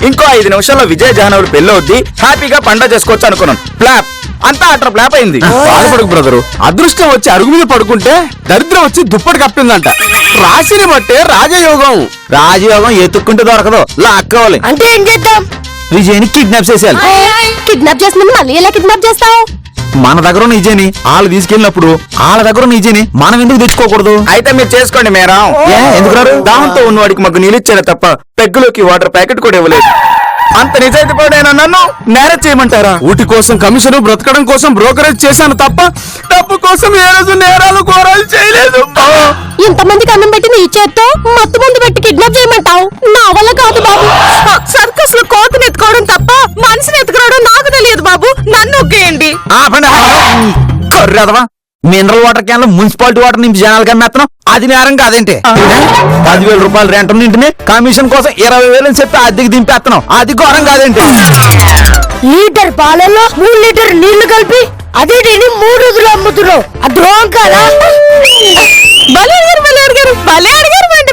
ఇంకో 5 నిమిషాల్లో విజయ జాహ్నవులు పెళ్ళవుద్ది, హ్యాపీగా పండగ చేసుకోవచ్చు అనుకున్నాను. ఫ్లాప్ అంతా అట్లా ఫ్లాప్ అయింది. బాధపడకు బ్రదరు, అదృష్టం వచ్చి అరుగు మీద పడుకుంటే దరిద్రం వచ్చి దుప్పటి కప్పిందంట. రాశిని బట్టే రాజయోగం. రాజయోగం ఎత్తుక్కుంటే దొరకదు, లాక్కోవాలి. అంటే ఏం చేద్దాం? విజయ్ని కిడ్నాప్ చేసేయాలి. కిడ్నాప్ చేసిన మళ్ళీ ఎలా కిడ్నాప్ చేస్తావు? మన దగ్గర ఉన్న విజయ్ని వాళ్ళు తీసుకెళ్ళినప్పుడు వాళ్ళ దగ్గర ఉన్న విజయ్ని మనం ఎందుకు తెచ్చుకోకూడదు? అయితే మీరు చేసుకోండి మేరం. ఎందుకు రారు? దాంతో ఉన్నవాడికి మాకు నీళ్ళిచ్చాడు తప్ప పెగ్గులోకి వాటర్ ప్యాకెట్ కూడా ఇవ్వలేదు. అంత నిజాయితీ పడైనా నన్ను నేరం చేయమంటారా? ఊటి కోసం కమిషన్, బ్రతకడం కోసం బ్రోకరేజ్ చేశాను తప్ప డబ్బు కోసం ఏ రోజు నేరాలు ఘోరాలు చేయలేదు. ఇంతమందికి అన్నం పెట్టి నీ చేత్తో మత్తు మందు పెట్టి కిడ్నాప్ చేయమంటావు? నా వల్ల కాదు బాబు. సర్కస్ లో కోతిని ఎత్తుకోవడం తప్ప మనిషిని ఎత్తుకోవడం నాకు తెలియదు బాబు. నన్ను ఒకేయండి. మినరల్ వాటర్ క్యాన్ లో మున్సిపాలిటీ వాటర్ నింపి జనాలు కమ్మేస్తున్నాం, అది నేరం కాదేంటి? 10,000 రూపాయలు రెంట్ నింటిని కమిషన్ కోసం 20,000 చెప్పి అద్దెకి దింపేస్తున్నాం, అది ఘోరం కాదేంటి? లీటర్ పాలల్లో 3 లీటర్ నీళ్లు కలిపి అదే 3 రోజులు అమ్ముతున్నావు, అది ద్రోహం కాదా?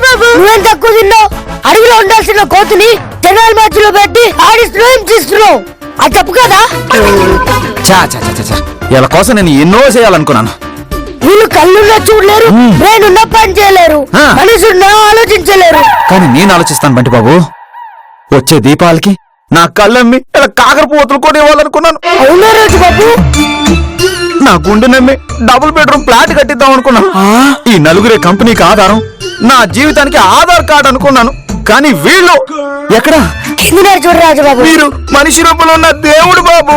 బాబు నువ్వేం తక్కువ తిన్నావు? అడవిలో ఉండాల్సిన కోతిని జనాల మధ్యలో పెట్టి ఆడిస్తున్నావు, హింసిస్తున్నావు, అది తప్పు కదా? ఇలా కోసం నేను ఎన్నో చేయాలనుకున్నాను. వీళ్ళు కళ్ళున్నా చూడలేరు, బ్రెయిన్ ఉన్నా పని చేయలేరు, మనుషున్నా ఆలోచించలేరు. కానీ నేను ఆలోచిస్తాను బంటి బాబు, వచ్చే దీపాలకి నా కళ్ళమ్మి ఇలా కాకర పువ్వుతులు కూడా ఇవ్వాలనుకున్నాను. అవునా రాజు బాబు? నా గుండె నమ్మి డబుల్ బెడ్రూమ్ ఫ్లాట్ కట్టిద్దాం అనుకున్నాను. ఈ నలుగురే కంపెనీకి ఆధారం, నా జీవితానికి ఆధార్ కార్డు అనుకున్నాను. కానీ వీళ్ళు ఎక్కడ? చూడు రాజు బాబు, మీరు మనిషి రూపంలో ఉన్న దేవుడు బాబు.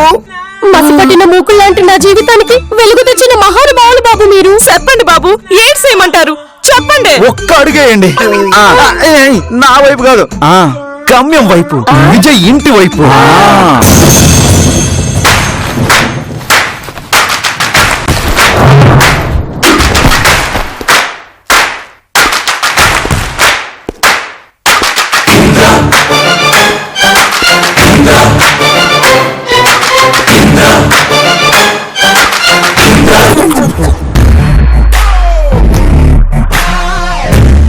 మసిపట్టిన మూకులు లాంటి నా జీవితానికి వెలుగు తెచ్చిన మహానుభావులు బాబు మీరు. చెప్పండి బాబు, ఏం చేయమంటారు చెప్పండి. ఒక్క అడుగేయండి. నా వైపు కాదు, గమ్యం వైపు, విజయ్ ఇంటి వైపు.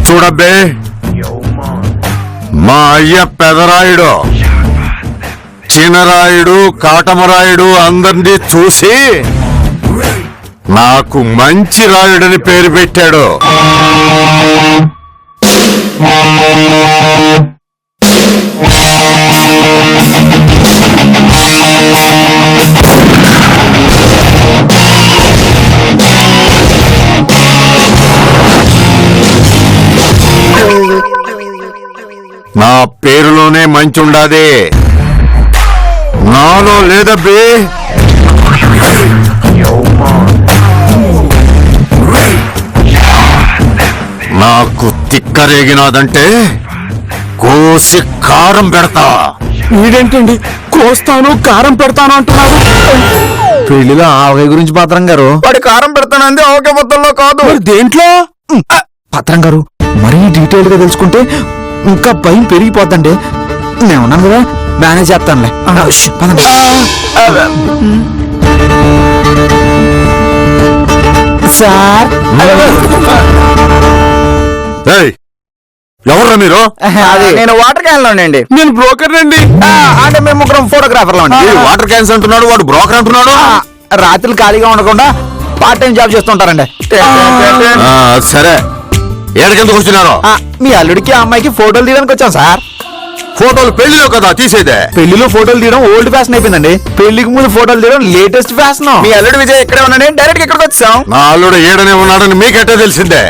చూడబ్బే, మా అయ్య పెదరాయుడు, చినరాయుడు, కాటమరాయుడు అందరినీ చూసి నాకు మంచి రాయుడని పేరు పెట్టాడు. నా పేరులోనే మంచి ఉండాది, నాలో లేదబ్బే. నాకు తిక్కరేగినాదంటే కోసి కారం పెడతా. వీడేంటండి కోస్తాను కారం పెడతాను అంటున్నాడు? పెళ్లిలో ఆవకాయ గురించి పత్రం గారు, వాడి కారం పెడతానంది ఆవకాయ మొత్తంలో కాదు. దేంట్లో? పత్రం గారు మరీ డీటెయిల్ గా తెలుసుకుంటే ఇంకా భయం పెరిగిపోద్దండి. నేను ఉన్నాను కదా, మేనేజ్ చేస్తానులే. సార్ ఎవర్రా మీరు? నేను వాటర్ క్యాన్ లోనండి. నేను బ్రోకర్ అండి. అంటే మేము ముగ్గురం ఫోటోగ్రాఫర్ లో. వాటర్ క్యాన్స్ అంటున్నాడు, వాడు బ్రోకర్ అంటున్నాడు. రాత్రులు ఖాళీగా ఉండకుండా పార్ట్ టైం జాబ్ చేస్తుంటారండి. సరే, ఏడకెందుకు వచ్చినారో? మీ అల్లుడికి అమ్మాయికి ఫోటోలు తీయడానికి వచ్చాం సార్. ఫోటోలు పెళ్లిలో కదా తీసేదే. పెళ్లిలో ఫోటోలు తీయడం ఓల్డ్ ఫ్యాషన్ అయిపోయిందండి, పెళ్లికి ముందు ఫోటోలు తీయడం లేటెస్ట్ ఫ్యాషన్. మీ అల్లుడు విజయ్ ఇక్కడే ఉన్నాడు, డైరెక్ట్ గా ఇక్కడికి వచ్చాం. నా అల్లుడు ఏడనే ఉన్నాడని మీకెట్టే తెలిసిందే?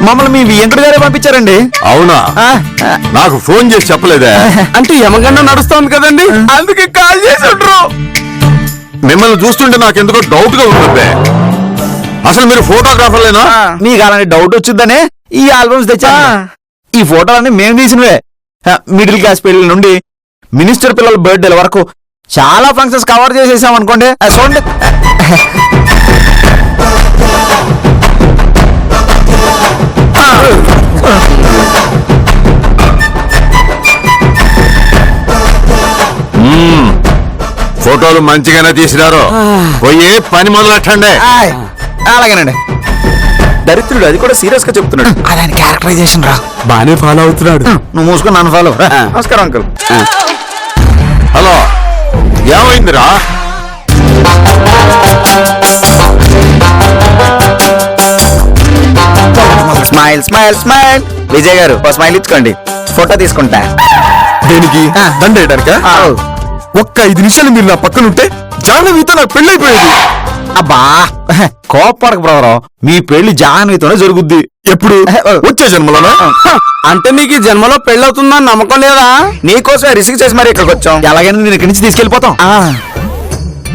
మమ్మల్ని మీ వెంకట గారే పంపించారండి. అవునా? నాకు ఫోన్ చేసి చెప్పలేదే? అంటే యమగండ నడుస్తోంది కదండి, అందుకే కాల్ చేసి ఉంటారు. మిమ్మల్ని చూస్తుంటే నాకెందుకో డౌట్ గా ఉంటుంది. అసలు మీరు ఫోటోగ్రాఫర్లేనా? మీకు అలాంటి డౌట్ వచ్చిందనే ఈ ఆల్బమ్స్ తెచ్చా. ఈ ఫోటోలన్నీ మేము తీసినవే. మిడిల్ క్లాస్ పెళ్లి నుండి మినిస్టర్ పిల్లల బర్త్డేల వరకు చాలా ఫంక్షన్స్ కవర్ చేసేసాం అనుకోండి. చూడండి, ఫోటోలు మంచిగానే తీసినారు. పోయి పని మొదలెట్టండి. అలాగేనండి. దరిద్రుడు అది కూడా సీరియస్ గా చెప్తున్నాడు. అదాని క్యారెక్టరైజేషన్ రా. బానే ఫాలో అవుతున్నాడు. నువ్వు మూసుకుని నన్ను ఫాలో నమస్కారం అంకుల్. హలో, ఏమైందిరా? Smile smile smile. విజయ్ గారు ఓ స్మైల్ ఇచ్చుకోండి, ఫోటో తీసుకుంటా. దేనికి? దండ వేయడానికా? ఒక్క 5 నిమిషాలు మీరు నా పక్కన ఉంటే జాహ్నవితో నాకు పెళ్ళైపోయేది. అబ్బా కోపడక బ్రదరు, మీ పెళ్లి జాహ్నవితోనే జరుగుద్ది. ఎప్పుడు? వచ్చే జన్మలోనా? అంటే నీకు ఈ జన్మలో పెళ్ళవుతుందని నమ్మకం లేదా? నీకోసమే రిస్క్ చేసి మరి ఇక్కడికి వచ్చాం. ఎలాగైనా నేను ఇక్కడి నుంచి తీసుకెళ్లిపోతాం.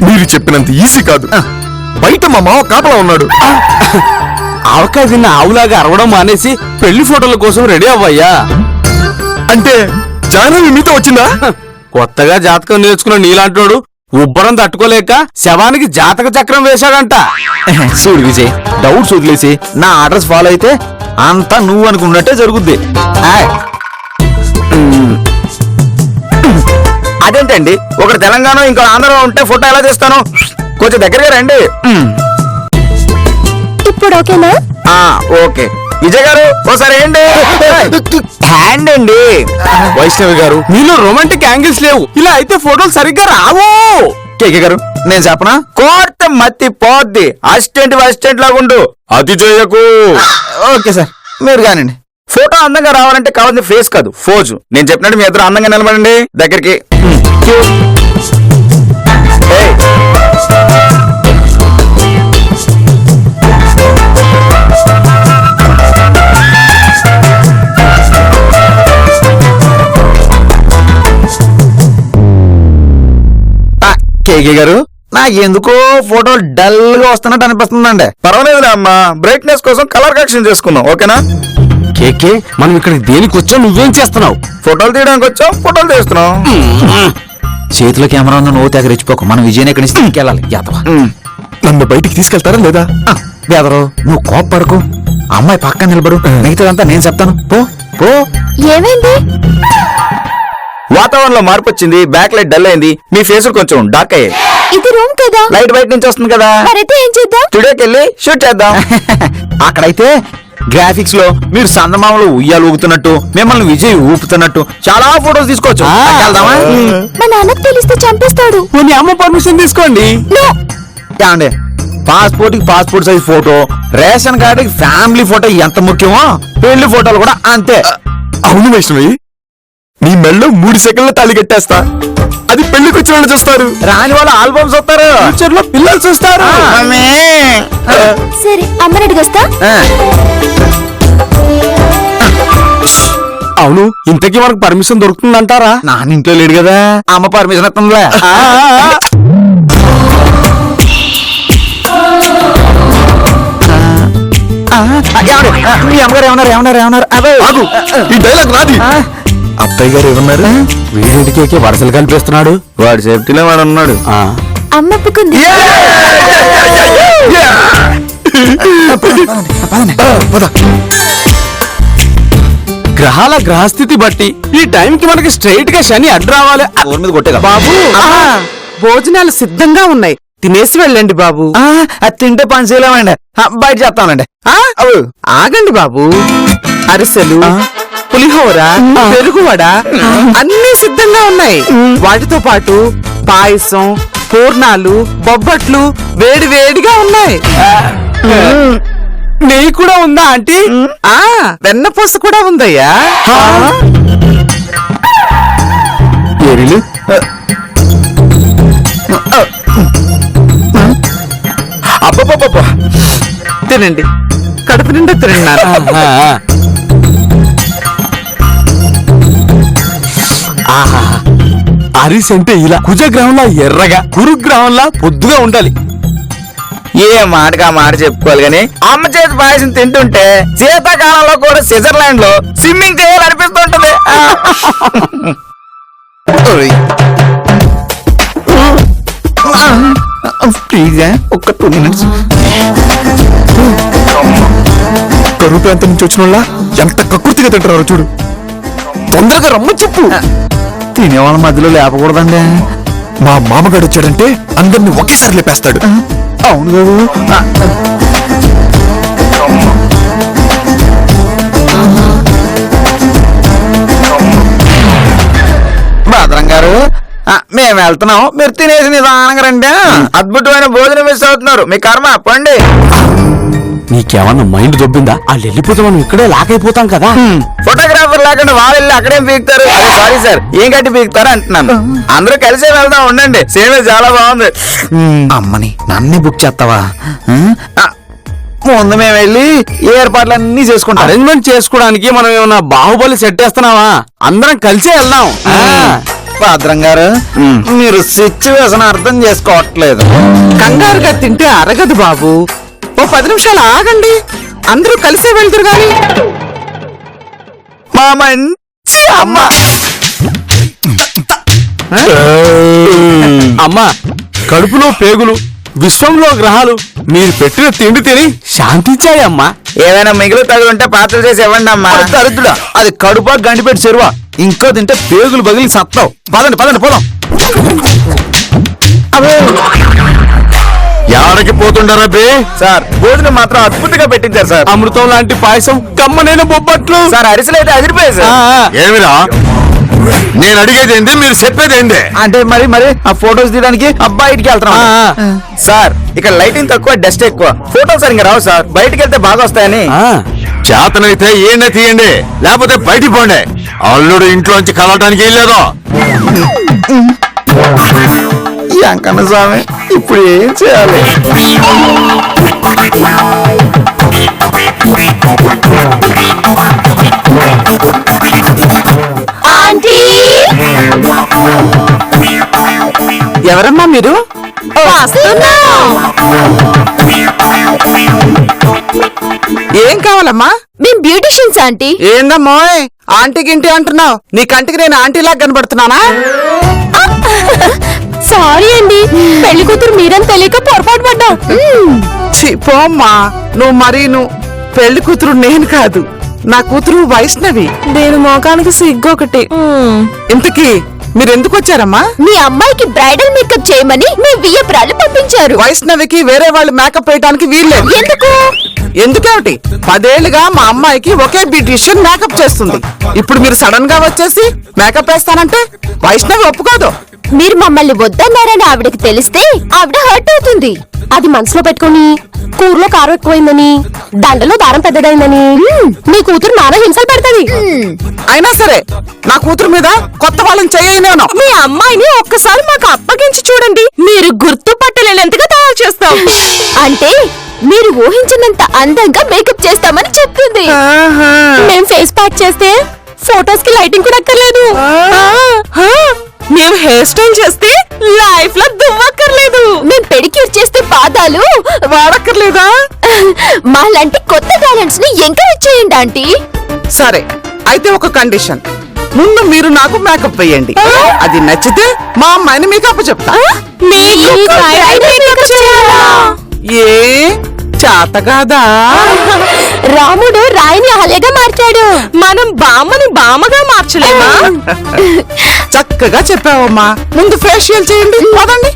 మీరు చెప్పినంత ఈజీ కాదు. బయట మా మావ కాపలా ఉన్నాడు. ఆవకాయ తిన్న ఆవులాగా అరవడం మానేసి పెళ్లి ఫోటోల కోసం రెడీ అవ్వయ్యా. అంటే జాహ్నవి మీతో వచ్చిందా? కొత్తగా జాతకం నేర్చుకున్న నీలాంటోడు ఉబ్బరం తట్టుకోలేక శవానికి జాతక చక్రం వేశాడంట. చూడు విజయ్, డౌట్స్ వదిలేసి నా ఆర్డర్స్ ఫాలో అయితే అంతా నువ్వు అనుకున్నట్టే జరుగుద్ది. అదేంటండి, ఒకటి తెలంగాణ ఇంకో ఆంధ్రలో ఉంటే ఫోటో ఎలా తీస్తాను? కొంచెం దగ్గరగా రండి. ఇప్పుడు ఓకేనా? ఓకే. విజయ్ గారు ఓసారి ఏంటి హ్యాండ్ అండి. వైష్ణవి గారు, మీలో రొమాంటిక్ యాంగిల్స్ లేవు. ఇలా అయితే ఫోటోలు సరిగ్గా రావు. కేకే గారు నేను చెప్పనా, కోర్త మత్తి పోద్ది. అసిస్టెంట్ లాగుండు, అతి చేయకు. ఓకే సార్, మీరు కానండి. ఫోటో అందంగా రావాలంటే కావాల్సిన ఫేస్ కాదు, ఫోజు. నేను చెప్పినట్టు మీ ఇద్దరు అందంగా నిలబడండి. దగ్గరికి ఏయ్. కేకే గారు, నాకు ఎందుకో ఫోటో డల్ గా వస్తున్నట్టు అనిపిస్తుందండి. పర్వాలేదులే అమ్మా, బ్రైట్నెస్ కోసం కలర్ కరెక్షన్ చేసుకుందాం, ఓకేనా? కేకే, మనం ఇక్కడ దేనికి వచ్చావు? నువ్వేం చేస్తున్నావు? ఫోటోలు తీయడానికి వచ్చాం, ఫోటోలు తీస్తున్నాం. చేతిలో కెమెరా ఉందని నువ్వు తెగ రెచ్చిపోకు. మనం విజయ్ ఎక్కడి నుంచి తీసుకెళ్ళాలి. యాదవ, నన్ను బయటికి తీసుకెళ్తారా లేదా? బెదరు, నువ్వు కోపడకు. అమ్మాయి పక్కన నిలబడు, మిగతాదంతా నేను చెప్తాను. పో పో. ఏమైంది? వాతావరణంలో మార్పు వచ్చింది, బ్యాక్ లైట్ డల్ అయింది, మీ ఫేస్ కొంచెం డార్క్ అయ్యాయి. ఇది రూమ్ కదా? లైట్ బయట నుంచి వస్తుంది కదా. మరైతే ఏం చేద్దాం? స్టూడియోకి వెళ్ళి షూట్ చేద్దాం. అక్కడైతే గ్రాఫిక్స్ లో మీరు సందమామలు ఉయ్యాలు ఊగుతున్నట్టు, మిమ్మల్ని విజయ్ ఊపుతున్నట్టు చాలా ఫోటోస్ తీసుకోవచ్చు. వెళ్దామా? మా నాన్నకు తెలిస్తే చంపేస్తాడు. పోనీ అమ్మ పర్మిషన్ తీసుకోండి. ఏమండి, పాస్పోర్ట్ కి పాస్పోర్ట్ సైజ్ ఫోటో, రేషన్ కార్డుకి ఫ్యామిలీ ఫోటో ఎంత ముఖ్యమో పెళ్లి ఫోటోలు కూడా అంతే. అవును వైష్ణవి, నీ మెళ్ళో 3 సెకండ్ల తాళి కట్టేస్తా. అది పెళ్లికి వచ్చిన వాళ్ళు చూస్తారు, రాని వాళ్ళ ఆల్బమ్స్ వస్తారు, ఫ్యూచర్ లో పిల్లలు చూస్తారు. సరే, అమ్మని అడిగొస్తా. అవును, ఇంతకీ మనకు పర్మిషన్ దొరుకుతుందంటారా? నాన్న ఇంట్లో లేడు కదా, అమ్మ పర్మిషన్ ఇస్తుందిలే. మీ అమ్మగారు ఏమన్నారు? ఆగు, ఈ డైలాగ్ నాది. అత్తయ్య గారు ఏమన్నారు? వీడింటికి వరసలు కనిపిస్తున్నాడు. వాడి సేఫ్టీలో వాడు ఉన్నాడు. అమ్మ ఒప్పుకుంది. గ్రహాల గ్రహస్థితి బట్టి ఈ టైంకి మనకి స్ట్రైట్ గా శని అడ్డు రావాలి. ఊరి మీద కొట్టేదా బాబు, భోజనాలు సిద్ధంగా ఉన్నాయి, తినేసి వెళ్ళండి బాబు. అది తింటే పని చేయలేమండి, బయట చెప్తానండి. ఆగండి బాబు, అరిసెలు, పులిహోర, పెరుగువడ అన్ని సిద్ధంగా ఉన్నాయి. వాటితో పాటు పాయసం, పూర్ణాలు, బొబ్బట్లు వేడి వేడిగా ఉన్నాయి. నెయ్యి కూడా ఉందా ఆంటీ? వెన్నపూస కూడా ఉందయ్యా. ఏరిలు అబ్బబ్బబ్బ, తినండి, కడుపు నిండా తిన్నాను. అరిస్ అంటే ఇలా కుజగ్రహంలా ఎర్రగా, కురుగ్రహంలా పొద్దుగా ఉండాలి. ఏ మాటకి ఆ మాట చెప్పుకోవాలి గాని, అమ్మ చేతి పాయసం తింటుంటే శీతాకాలంలో కూడా స్విట్జర్లాండ్ లో స్విమ్మింగ్ చేయాలనిపిస్తుంటది. ప్లీజ్ ఒక్క 2 minutes. కరువు ప్రాంతం నుంచి వచ్చిన వాళ్ళ ఎంత కకృతిగా తింటున్నారో చూడు. తొందరగా రమ్మని చెప్పు. తినేవాళ్ళ మధ్యలో లేపకూడదండి. మా మామగాడు వచ్చాడంటే అందరిని ఒకేసారి లేపేస్తాడు. అవును కదా. మేము వెళ్తున్నాం, మీరు తినేసి నిదానంగా రండి. అద్భుతమైన భోజనం మిస్ అవుతున్నారు, మీ కర్మ పండి. నీకేమన్నా మైండ్ దొబ్బిందా? వాళ్ళు వెళ్ళిపోతే మనం ఇక్కడే లాక్ అయిపోతాం కదా. ఫోటోగ్రాఫర్ లేకుండా వాళ్ళు వెళ్ళి అక్కడేం పీకుతారు? సారీ సార్, ఏం కట్టి పీకుతారు అంటున్నాను. అందరూ కలిసే వెళ్దాం, ఉండండి. సేమే చాలా బాగుంది. అమ్మని నన్ను బుక్ చేస్తావా? ముందు మేము వెళ్ళి ఏర్పాట్లన్నీ చేసుకుంటాం. అరేంజ్మెంట్ చేసుకోవడానికి మనం ఏమన్నా బాహుబలి సెట్ వేస్తున్నావా? అందరం కలిసే వెళ్దాం. భద్రం గారు, మీరు సిచ్యువేషన్ అర్థం చేసుకోవట్లేదు. కంగారుగా తింటే అరగదు బాబు. ఓ 10 నిమిషాలు ఆగండి, అందరూ కలిసే వెళ్తురు గాని. మా మంచి అమ్మ. అమ్మా, కడుపులో పేగులు, విశ్వంలో గ్రహాలు మీరు పెట్టిన తిండి తిని శాంతించాయి అమ్మా. ఏదైనా మిగులు తగులుంటే పాత్ర చేసి ఇవ్వండి అమ్మా. దరిద్రుడా, అది కడుపా గండిపెట్టి చెరువా? ఇంకో తింటే పేగులు బగిలి సత్తావు. పదండి పదండి పోదాం. ఎవరికి పోతుండారా బే? సార్, భోజనం మాత్రం అద్భుతంగా పెట్టించారు సార్. అమృతం లాంటి పాయసం, కమ్మనైన బొబ్బట్లు. సార్, అరిసెలు అయితే అదిరిపోయాయి సార్. ఏమిరా నేను అడిగేది ఏంది, మీరు చెప్పేది ఏంది? అంటే మరి మరి ఆ ఫోటోస్ తీయడానికి బయటికి వెళ్తున్నాం సార్. ఇక్కడ లైటింగ్ తక్కువ, డస్ట్ ఎక్కువ, ఫోటోలు సరిగ్గా రావు సార్. బయటికి వెళ్తే బాగా వస్తాయని. చేతనైతే ఏండే తీయండి, లేకపోతే బయటికి పోండి. అల్లుడు ఇంట్లోంచి కలవటానికి వెళ్ళేదో. ఈ అంకన్న స్వామి ఇప్పుడు ఏం చేయాలి? ఎవరమ్మా మీరు? ఏం కావాలమ్మా? మేం బ్యూటిషియన్స్ ఆంటీ. ఏందమ్మో ఆంటీ గింటి అంటున్నావు? నీ కంటికి నేను ఆంటీలాగా కనబడుతున్నానా? సారీ అండి, పెళ్లి కూతురు మీరని తెలియక పొరపాటు పడ్డాం. పోమ్మా, నువ్వు పెళ్లి కూతురు నేను కాదు, నా కూతురు వైష్ణవి. నేను మోకానికి సిగ్గొకటి. ఇంతకీ మీరెందుకు వచ్చారమ్మా? మీ అమ్మాయికి బ్రైడల్ మేకప్ చేయమని మీ వియ్యపురాలు పంపించారు. వైష్ణవికి వేరే వాళ్ళు మేకప్ వేయడానికి వీల్లేదు. ఎందుకు? ఎందుకేమిటి? 10 ఏళ్లుగా మా అమ్మాయికి ఒకే బ్యూటిషియన్ మేకప్ చేస్తుంది. ఇప్పుడు మీరు సడన్ గా వచ్చేసి మేకప్ వేస్తానంటే వైష్ణవి ఒప్పుకోదు. మీరు మమ్మల్ని వద్దన్నారని ఆవిడకి తెలిస్తే ఆవిడ హర్ట్ అవుతుంది. అది మనసులో పెట్టుకుని కూరలో కారం ఎక్కువైందని, దండలో దారం పెద్దదైందని మీ కూతురు నాన్న హింసలు పెడతది. అయినా సరే నా కూతురు మీద కొత్త వాళ్ళని చేయను. మీ అమ్మాయిని ఒక్కసారి మాకు అప్పగించి చూడండి, మీరు గుర్తుపట్టలేనంతగా తయారు చేస్తాం. అంటే మీరు ఊహించినంత అందంగా మేకప్ చేస్తామని చెప్తుంది. మేం ఫేస్ ప్యాక్ చేస్తే ఫోటోస్ కి లైటింగ్ కూడా అక్కర్లేదు. మేము హెయిర్ స్టైల్ చేస్తే లైఫ్ లో దువ్వక్కర్లేదు. మేము పెడిక్యూర్ చేస్తే పాదాలు వాడక్కర్లేదా? మాలాంటి కొత్త టాలెంట్స్ ని ఎంకరేజ్ చేయండి ఆంటీ. సరే, అయితే ఒక కండిషన్. ముందు మీరు నాకు మేకప్ వేయండి. అది నచ్చితే మా అమ్మాయిని మీకు అప్పచెప్తా. ఏ చాతగాదా? రాముడు రాయిని అహల్యగా మార్చాడు, మనం బామ్మని బామగా మార్చలేమా? చక్కగా చెప్పావమ్మా. ముందు ఫేషియల్ చేయండి, పదండి.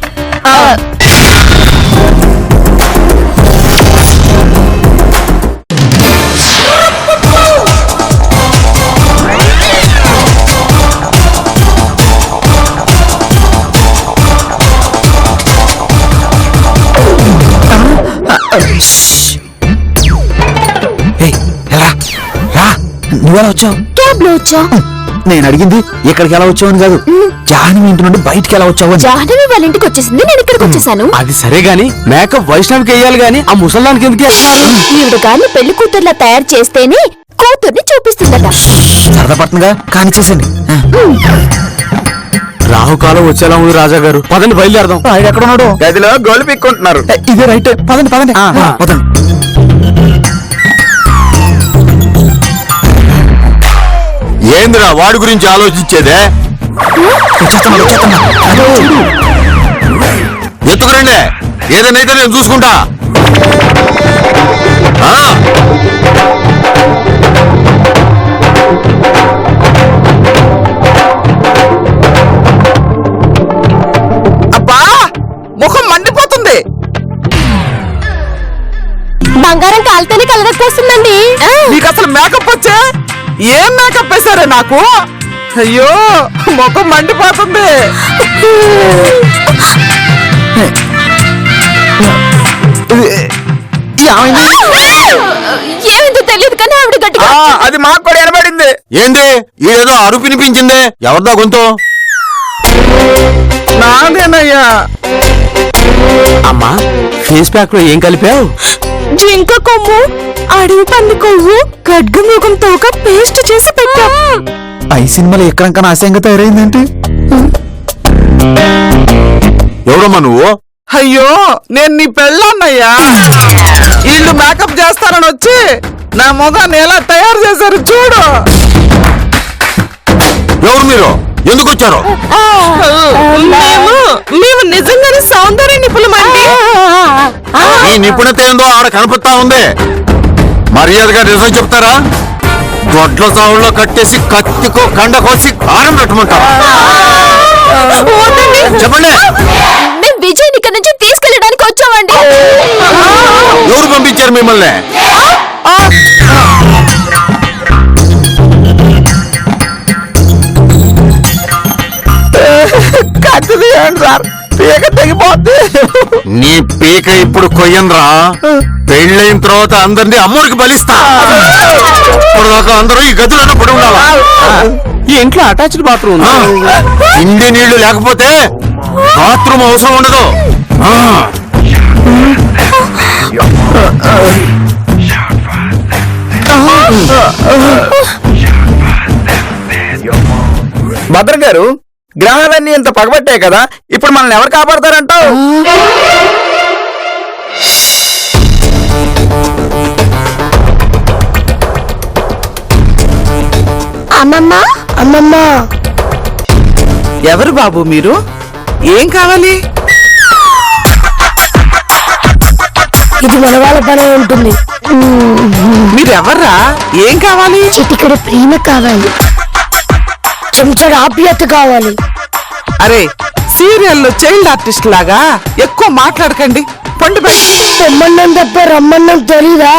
నువ్వెలా వచ్చావు? క్యాబ్ లో వచ్చా. నేను అడిగింది ఇక్కడికి ఎలా వచ్చావు అని కాదు, జాహ్నవి ఇంటి నుండి బయటికి ఎలా వచ్చావు అని. జాహ్నవి వాళ్ళ ఇంటికి వచ్చేసింది, నేను ఇక్కడికి వచ్చేసాను. అది సరే గాని మేకప్ వైష్ణవికి వేయాలి గాని ఆ ముసలానికి ఎందుకు వేస్తున్నారు? ఈవిడ గారిని పెళ్లి కూతుర్లా తయారు చేస్తేనే కూతుర్ని చూపిస్తుందట. సరదా పడుతుందిగా కానీ చేసండి. రాహుకాలం వచ్చేలా ఉంది రాజా గారు, పదండి బయలుదేరదాం. ఆయన ఎక్కడ ఉన్నాడు? గదిలో గోలు పిక్కుంటున్నారు. ఇదే రైట్, పదండి పదండి పదండి. ఏందిరా వాడి గురించి ఆలోచించేదే? ఎత్తుకురండి, ఏదైనా నేను చూసుకుంటా. అబ్బా, ముఖం మండిపోతుంది. బంగారం కాలితేనే కలర్ వస్తుందండి. నీకు అసలు మేకప్ వచ్చే? ఏం మేకప్ వేసారే నాకు? అయ్యో ముఖం మండిపోతుంది. ఏమిందో తెలియదు కానీ ఆవిడ గట్టిగా అది మాకు కూడా వినబడింది. ఏంది ఈడేదో అరుపు వినిపించిందే, ఎవరిదా గొంతు? నాదేనయ్యా. అమ్మా ఫేస్ ప్యాక్ లో ఏం కలిపావు? జింక కొమ్ము, అడవి పంది కొవ్వు, ఖడ్గమృగం తోక పేస్ట్ చేసి పెట్టాం. ఈ సినిమాలో ఎక్కడంకా నాశంగా తయారైందంటే ఎవరమ్మా నువ్వు? అయ్యో నేను నీ పెళ్ళాన్నయ్యా. వీళ్ళు మేకప్ చేస్తారని వచ్చి నా మొగాన్ని ఎలా తయారు చేశారు చూడు. ఎవరు మీరు? ఎందుకు వచ్చారు? మేము నిజంగానే సౌందర్య నిపుణులమండి. ఈ నిపుణత ఏందో ఆడ కనపడతా ఉంది. మర్యాదగా నిజం చెప్తారా? గొడ్ల సావుల్లో కట్టేసి కత్తికో కండ కోసి కారం పెట్టమంటారా? చెప్పండి. మేము విజయ్ ఇక్కడ నుంచి తీసుకెళ్ళడానికి వచ్చామండి. ఎవరు పంపించారు మిమ్మల్ని? కత్తి తీయండి సార్, పీక తెగిపోద్ది. నీ పీక ఇప్పుడు కొయ్యన్రా. పెళ్ళైన తర్వాత అందరినీ అమ్మోరికి బలిస్తా. ఇప్పటిదాకా అందరూ ఈ గదిలోనే పడి ఉండాలా? ఈ ఇంట్లో అటాచ్డ్ బాత్రూమ్ ఉంది. ఇండి నీళ్లు లేకపోతే బాత్రూమ్ అవసరం ఉండదు. భద్రం గారు, గ్రహాలన్నీ ఇంత పగబట్టాయి కదా, ఇప్పుడు మనల్ని ఎవరు కాపాడతారంటావు? అమ్మమ్మ అమ్మమ్మ, ఎవరు బాబు మీరు? ఏం కావాలి? ఇది మన వాళ్ళ పని ఉంటుంది. మీరెవర్రా? ఏం కావాలి? చిటికెడు ప్రేమ కావాలి, చెంచడు ఆప్యాయత కావాలి. అరే సీరియల్లో చైల్డ్ ఆర్టిస్ట్ లాగా ఎక్కువ మాట్లాడకండి. పండు పొమ్మన్నం తప్ప రమ్మన్నం తెలీదా?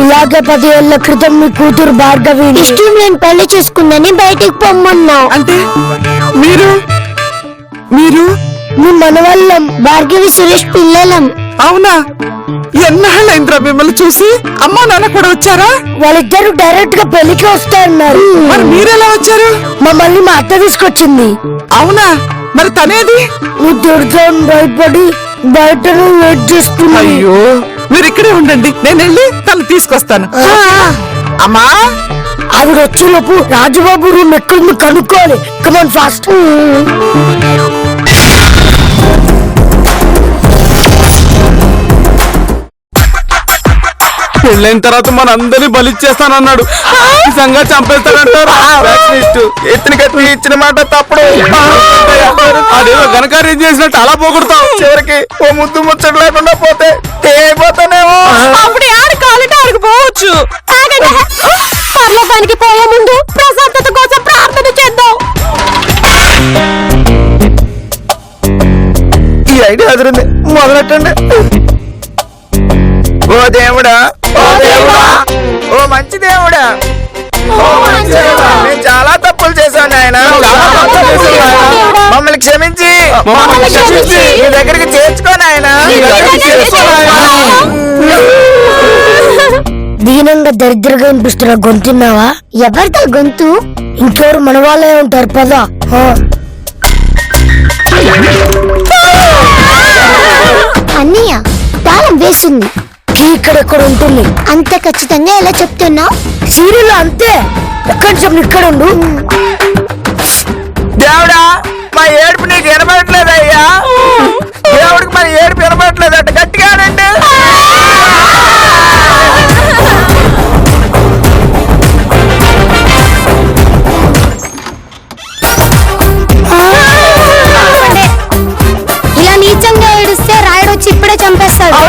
ఇలాగే 10 ఏళ్ల క్రితం మీ కూతురు భార్గవి ఇష్టం నేను పెళ్లి చేసుకుందని బయటికి పొమ్మన్నావు. అంటే మీరు మీరు మీ మనవల్లం భార్గవి సురేష్ పిల్లలం. అవునా? ఎన్నాళ్ళైందిరా మిమ్మల్ని చూసి? అమ్మా నాన్న కూడా వచ్చారా? వాళ్ళిద్దరు డైరెక్ట్ గా పెళ్లికి వస్తారన్నారు. మరి మీరెలా వచ్చారు? మమ్మల్ని మా అత్త తీసుకొచ్చింది. అవునా? మరి తనేది? నువ్వు తిడతాను భయపడి బయటను వెయిట్ చేస్తున్నా. అయ్యో మీరు ఇక్కడే ఉండండి, నేను వెళ్ళి తను తీసుకొస్తాను. అమ్మా ఆవిడ వచ్చేలోపు రాజుబాబు రూమ్ ఎక్కడుంది కనుక్కోవాలి. Come on fast. పెళ్ళైన తర్వాత మన అందరినీ బలిచ్చేస్తానన్నాడు. నిజంగా చంపేస్తాడంటారు. ఎత్తిన కత్తి ఇచ్చిన మాట తప్పుడు. అదేదో ఘనకార్యం చేసినట్టు అలా పోగొడతావు. చివరికి ఓ ముద్దు ముచ్చట లేకుండా పోతే అయిపోతానేమో. అప్పుడు ఆడు కావాలంటే ఆడికి పోవచ్చు. పర్లోకానికి పోయే ముందు ప్రశాంతత కోసం ప్రార్థన చేద్దాం. ఈ ఐడియా అదిరింది, మొదలెట్టండి. ఓ దేవుడా, ఓ దేవుడా, ఓ మంచి దేవుడా, నేను చాలా తప్పులు చేశాను ఆయన. మమ్మల్ని క్షమించి మీ దగ్గరికి చేర్చుకోను ఆయన. దీనంగా దరిద్రగా వినిపిస్తున్న గొంతున్నావా? ఎవరిదా గొంతు? ఇంకెవరు మన వాళ్ళే ఉంటారు పదా. అన్నయ్య తాళం వేసింది. ఇక్కడెక్కడ ఉంటుంది? అంత ఖచ్చితంగా ఎలా చెప్తున్నావు? సీరియల్ అంతే. ఎక్కడి నుంచి ఇక్కడ ఉండు. దేవుడా, మా ఏడుపు నీకు వినబడట్లేదయ్యా. దేవుడికి మన ఏడుపు వినబడట్లేదట, గట్టిగా ఆడండి. ఇలా నీచంగా ఏడుస్తే రాయుడొచ్చి ఇప్పుడే చంపేస్తాడు.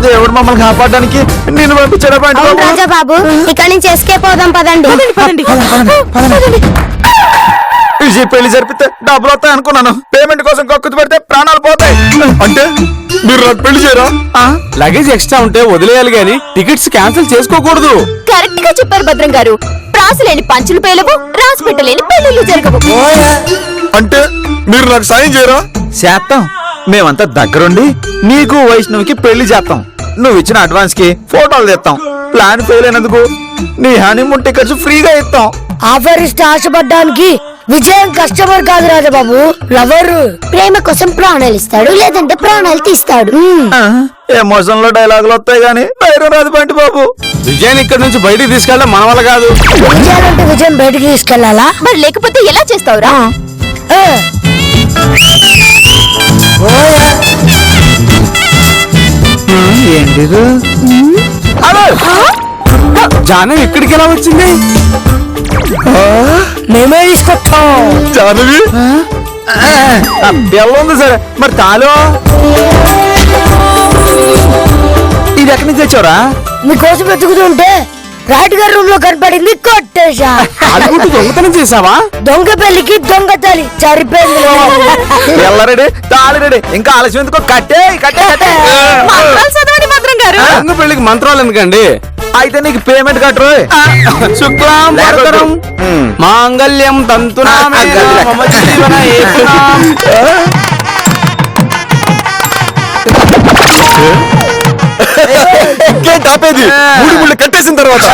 దేవుడు మమ్మల్ని కాపాడడానికి నిన్ను పంపించాడు. రాజా బాబు, ఇక్కడి నుంచి ఎస్కేప్ అవుదాం పదండి. విజయ్ పెళ్లి జరిపితే డబ్బులు వస్తాయి అనుకున్నాను. పేమెంట్ కోసం కక్కుతు పెడితే ప్రాణాలు పోతాయి. అంటే మీరు నాకు పెళ్లి చేయరా? లగేజ్ ఎక్స్ట్రా ఉంటే వదిలేయాలి గాని టికెట్స్ క్యాన్సిల్ చేసుకోకూడదు. కరెక్ట్ గా చెప్పారు భద్రం గారు. రాసులేని పంచులు పేలవు, రాసి పెట్టలేని పెళ్లిళ్ళు జరగవు. అంటే మీరు నాకు సాయం చేయరా? చేస్తాం. మేమంతా దగ్గరుండి నీకు వైష్ణవికి పెళ్లి చేస్తాం. నువ్వు ఇచ్చిన అడ్వాన్స్ కి ఫోటోలు తెస్తాం. ప్లాన్ ఫెయిల్ అయినందుకు నీ హనీమూన్ టికెట్స్ ఫ్రీగా ఇస్తాం. ఆఫర్ ఇస్తే ఆశపడ్డానికి విజయం కస్టమర్ కాదు రాజబాబు, లవర్. ప్రేమ కోసం ప్రాణాలు ఇస్తాడు, లేదంటే ప్రాణాలు తీస్తాడు. ఎమోషన్ లో డైలాగులు వస్తాయి గానీ ధైర్యం రాదు బంటి బాబు. విజయాన్ని ఇక్కడ నుంచి బయటికి తీసుకెళ్ళడం మన వల్ల కాదు. విజయాలంటే విజయం బయటికి తీసుకెళ్లాలా? మరి లేకపోతే ఎలా చేస్తావురా? ఏంటి జానం ఇక్కడికి ఎలా వచ్చింది? మేమే తీసుకొచ్చాం. జానవి బెల్ల ఉంది సరే, మరి తాలో ఇది ఎక్కడి నుంచి తెచ్చావురా? మీకోసం వెతుకుతుంటే రాయుడు గారి రూమ్ లో కనపడింది, కొట్టేశా. అడుగుతూ దొంగతనం చేసావా? దొంగ పెళ్లికి దొంగ తల్లి సరిపోయింది. బెల్ల రెడీ, తాళి రెడీ, ఇంకా ఆలస్యం ఎందుకో కట్టే కట్టే కట్టే. మంత్రాలు చదవండి మంత్రం గారు. దొంగ పెళ్లికి మంత్రాలు ఎందుకండి? అయితే నీకు పేమెంట్ కట్టరు. శుక్లాం వరదరం మాంగళ్యం తంతునా మమ జీవన ఏకనాం. ఇంకేంటి ఆపేది? మూడు ముళ్ళు కట్టేసిన తర్వాత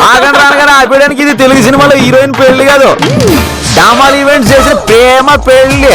ఆగండి రానగానే ఆపేయడానికి ఇది తెలుగు సినిమాలో హీరోయిన్ పెళ్లి కాదు, డామాల్ ఈవెంట్స్ చేసిన ప్రేమ పెళ్లి.